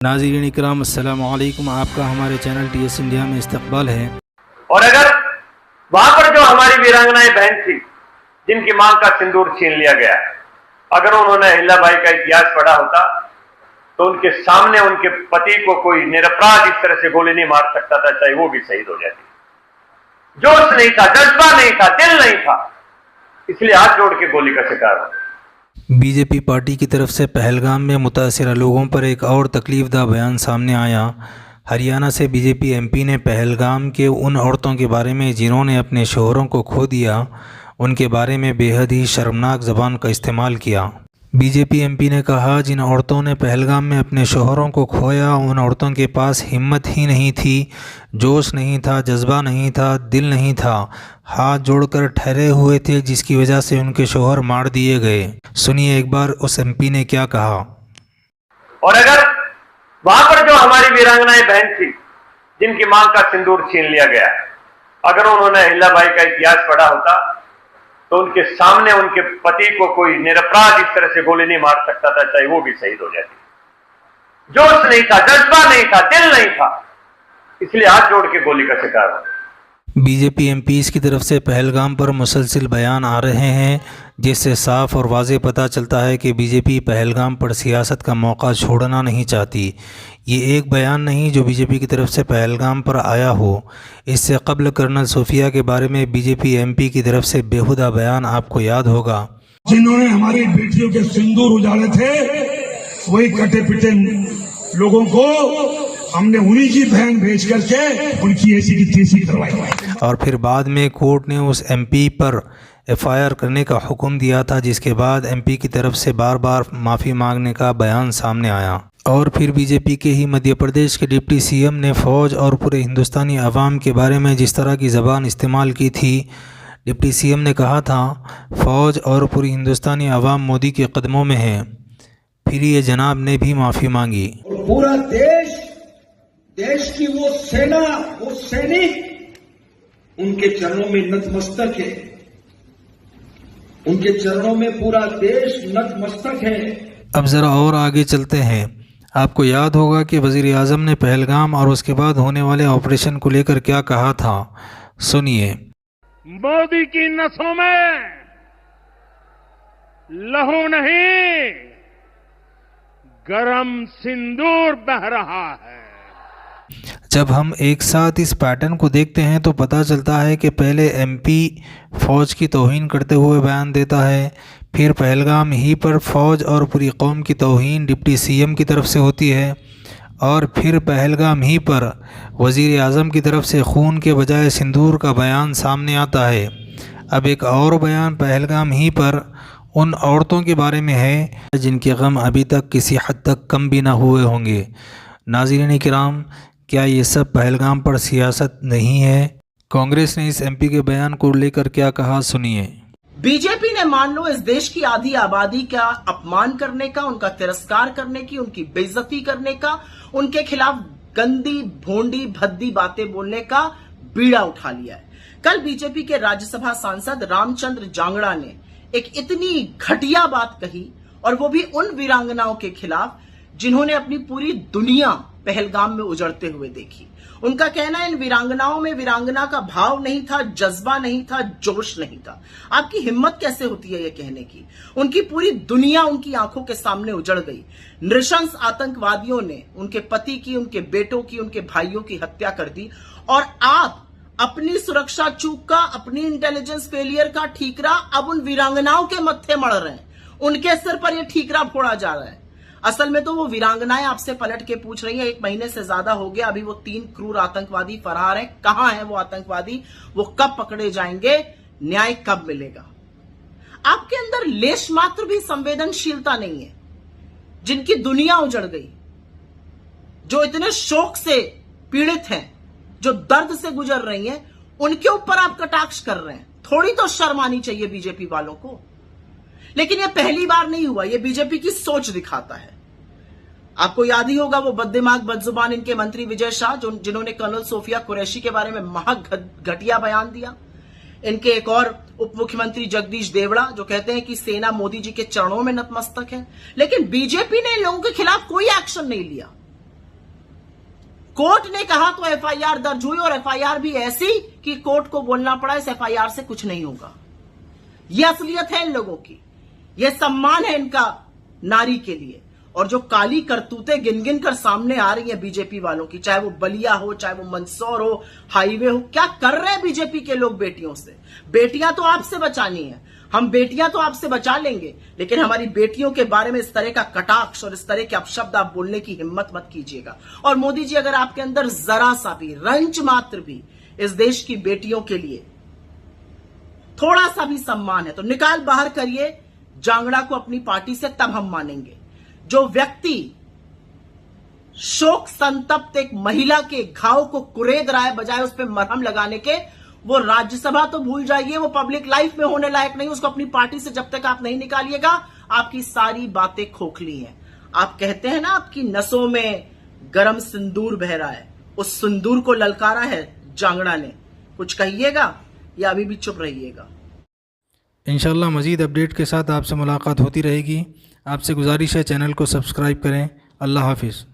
नाज़रीन इकराम अस्सलामु अलैकुम, आपका हमारे चैनल TS इंडिया में इस्तकबाल है। और अगर वहां पर जो हमारी वीरांगनाएं बहन थी जिनकी मां का सिंदूर छीन लिया गया है, अगर उन्होंने अहिल्याबाई का इतिहास पढ़ा होता तो उनके सामने उनके पति को कोई निरपराध इस तरह से गोली नहीं मार सकता था, चाहे वो भी शहीद हो जाती। जोश नहीं था, जज्बा नहीं था, दिल नहीं था, इसलिए हाथ जोड़ के गोली का शिकार हो। बीजेपी पार्टी की तरफ से पहलगाम में मुतासिरा लोगों पर एक और तकलीफदा बयान सामने आया। हरियाणा से बीजेपी MP ने पहलगाम के उन औरतों के बारे में जिन्होंने अपने शोहरों को खो दिया, उनके बारे में बेहद ही शर्मनाक ज़बान का इस्तेमाल किया। बीजेपी MP ने कहा, जिन औरतों ने पहलगाम में अपने शोहरों को खोया, उन औरतों के पास हिम्मत ही नहीं थी, जोश नहीं था, जज्बा नहीं था, दिल नहीं था, हाथ जोड़कर ठहरे हुए थे, जिसकी वजह से उनके शोहर मार दिए गए। सुनिए एक बार उस MP ने क्या कहा। और अगर वहां पर जो हमारी वीरांगनाएं बहन थी जिनकी मां का सिंदूर छीन लिया गया है, अगर उन्होंने अहिल्याबाई का इतिहास पढ़ा होता तो उनके सामने उनके पति को कोई निरपराध इस तरह से गोली नहीं मार सकता था, चाहे वो भी शहीद हो जाती। जोश नहीं था, जज्बा नहीं था, दिल नहीं था, इसलिए हाथ जोड़ के गोली का शिकार हो। बीजेपी MPs की तरफ से पहलगाम पर मुसलसिल बयान आ रहे हैं, जिससे साफ और वाज़ेह पता चलता है कि बीजेपी पहलगाम पर सियासत का मौका छोड़ना नहीं चाहती। ये एक बयान नहीं जो बीजेपी की तरफ से पहलगाम पर आया हो। इससे कबल कर्नल सूफिया के बारे में बीजेपी MP की तरफ से बेहुदा बयान आपको याद होगा। जिन्होंने हमारी बेटियों के सिंदूर उजाड़े थे, वही कटे पिटे लोगों को हमने उन्हीं की बहन भेज करके उनकी ऐसी की तैसी करवाई। और फिर बाद में कोर्ट ने उस MP पर FIR करने का हुक्म दिया था, जिसके बाद MP की तरफ से बार बार माफ़ी मांगने का बयान सामने आया। और फिर बीजेपी के ही मध्य प्रदेश के डिप्टी CM ने फ़ौज और पूरे हिंदुस्तानी अवाम के बारे में जिस तरह की ज़बान इस्तेमाल की थी, डिप्टी CM ने कहा था, फ़ौज और पूरी हिंदुस्तानी अवाम मोदी के कदमों में है। फिर ये जनाब ने भी माफ़ी मांगी। पूरा देश की वो सेना, वो सैनिक उनके चरणों में नतमस्तक है, उनके चरणों में पूरा देश नतमस्तक है। अब ज़रा और आगे चलते हैं। आपको याद होगा कि वज़ीर आज़म ने पहलगाम और उसके बाद होने वाले ऑपरेशन को लेकर क्या कहा था, सुनिए। मोदी की नसों में लहू नहीं, गरम सिंदूर बह रहा है। जब हम एक साथ इस पैटर्न को देखते हैं तो पता चलता है कि पहले MP फ़ौज की तौहीन करते हुए बयान देता है, फिर पहलगाम ही पर फ़ौज और पूरी कौम की तौहीन डिप्टी CM की तरफ से होती है, और फिर पहलगाम ही पर वज़ीर आज़म की तरफ से खून के बजाय सिंदूर का बयान सामने आता है। अब एक और बयान पहलगाम ही पर उन औरतों के बारे में है जिनके गम अभी तक किसी हद तक कम भी ना हुए होंगे। नाज़रीन किराम, क्या ये सब पहलगाम पर सियासत नहीं है? कांग्रेस ने इस MP के बयान को लेकर क्या कहा, सुनिए। बीजेपी ने मान लो इस देश की आधी आबादी का अपमान करने का, उनका तिरस्कार करने की, उनकी बेइज्जती करने का, उनके खिलाफ गंदी भोंडी भद्दी बातें बोलने का बीड़ा उठा लिया है। कल बीजेपी के राज्यसभा सांसद रामचंद्र जांगड़ा ने एक इतनी घटिया बात कही, और वो भी उन वीरांगनाओं के खिलाफ जिन्होंने अपनी पूरी दुनिया पहलगाम में उजड़ते हुए देखी। उनका कहना है इन वीरांगनाओं में वीरांगना का भाव नहीं था, जज्बा नहीं था, जोश नहीं था। आपकी हिम्मत कैसे होती है ये कहने की? उनकी पूरी दुनिया उनकी आंखों के सामने उजड़ गई। नृशंस आतंकवादियों ने उनके पति की, उनके बेटों की, उनके भाइयों की हत्या कर दी, और आप अपनी सुरक्षा चूक का, अपनी इंटेलिजेंस फेलियर का ठीकरा अब उन वीरांगनाओं के मत्थे मढ़ रहे हैं। उनके सिर पर यह ठीकरा फोड़ा जा रहा है। असल में तो वो वीरांगनाएं आपसे पलट के पूछ रही हैं, 1 महीने से ज्यादा हो गया, अभी वो 3 क्रूर आतंकवादी फरार हैं। कहां हैं वो आतंकवादी? वो कब पकड़े जाएंगे? न्याय कब मिलेगा? आपके अंदर लेश मात्र भी संवेदनशीलता नहीं है। जिनकी दुनिया उजड़ गई, जो इतने शोक से पीड़ित हैं, जो दर्द से गुजर रही हैं, उनके ऊपर आप कटाक्ष कर रहे हैं। थोड़ी तो शर्म आनी चाहिए बीजेपी वालों को। लेकिन यह पहली बार नहीं हुआ, यह बीजेपी की सोच दिखाता है। आपको याद ही होगा वो बददिमाग बदजुबान इनके मंत्री विजय शाह, जिन्होंने कर्नल सोफिया कुरैशी के बारे में घटिया बयान दिया। इनके एक और उप मुख्यमंत्री जगदीश देवड़ा, जो कहते हैं कि सेना मोदी जी के चरणों में नतमस्तक है। लेकिन बीजेपी ने इन लोगों के खिलाफ कोई एक्शन नहीं लिया। कोर्ट ने कहा तो एफआईआर दर्ज हुई, और एफआईआर भी ऐसी कि कोर्ट को बोलना पड़ा इस एफआईआर से कुछ नहीं होगा। यह असलियत है इन लोगों की, यह सम्मान है इनका नारी के लिए। और जो काली करतूतें गिन गिन कर सामने आ रही है बीजेपी वालों की, चाहे वो बलिया हो, चाहे वो मंदसौर हो, हाईवे हो, क्या कर रहे हैं बीजेपी के लोग बेटियों से? बेटियां तो आपसे बचानी है, हम बेटियां तो आपसे बचा लेंगे, लेकिन हमारी बेटियों के बारे में इस तरह का कटाक्ष और इस तरह के अपशब्द आप बोलने की हिम्मत मत कीजिएगा। और मोदी जी, अगर आपके अंदर जरा सा भी, रंच मात्र भी इस देश की बेटियों के लिए थोड़ा सा भी सम्मान है तो निकाल बाहर करिए जांगड़ा को अपनी पार्टी से, तब हम मानेंगे। जो व्यक्ति शोक संतप्त एक महिला के घाव को कुरेद रहा है बजाय उस पर मरहम लगाने के, वो राज्यसभा तो भूल जाइए, वो पब्लिक लाइफ में होने लायक नहीं। उसको अपनी पार्टी से जब तक आप नहीं निकालिएगा, आपकी सारी बातें खोखली हैं। आप कहते हैं ना आपकी नसों में गरम सिंदूर बह रहा है, उस सिंदूर को ललकारा है जांगड़ा ने। कुछ कहिएगा या अभी भी चुप रहिएगा? इंशाल्लाह मज़ीद अपडेट के साथ आपसे मुलाकात होती रहेगी। आपसे गुजारिश है चैनल को सब्सक्राइब करें। अल्लाह हाफिज़।